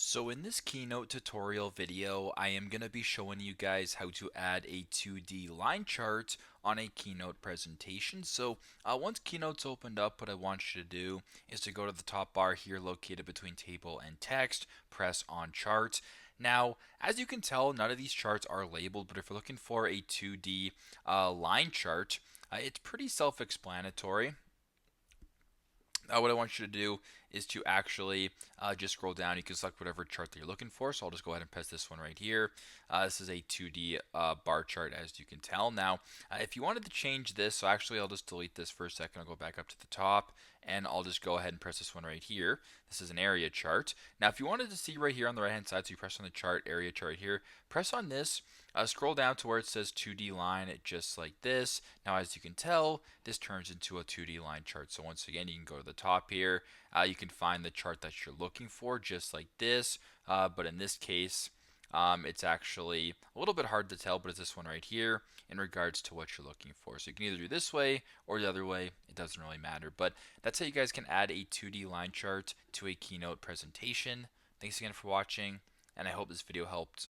So in this Keynote tutorial video, I am going to be showing you guys how to add a 2D line chart on a Keynote presentation. Once Keynote's opened up, what I want you to do is to go to the top bar here located between table and text, press on chart. Now, as you can tell, none of these charts are labeled, but if you're looking for a 2D line chart, it's pretty self-explanatory. What I want you to do is to actually just scroll down. You can select whatever chart that you're looking for. So I'll just go ahead and press this one right here. This is a 2D bar chart, as you can tell. Now, if you wanted to change this, so actually I'll just delete this for a second. I'll go back up to the top and I'll just go ahead and press this one right here. This is an area chart. Now, if you wanted to see right here on the right hand side, so you press on the chart, area chart here, press on this. Scroll down to where it says 2D line, just like this. Now, as you can tell, this turns into a 2D line chart. So once again, you can go to the top here. You can find the chart that you're looking for, just like this. But in this case, it's actually a little bit hard to tell, but it's this one right here in regards to what you're looking for. So you can either do this way or the other way. It doesn't really matter. But that's how you guys can add a 2D line chart to a Keynote presentation. Thanks again for watching, and I hope this video helped.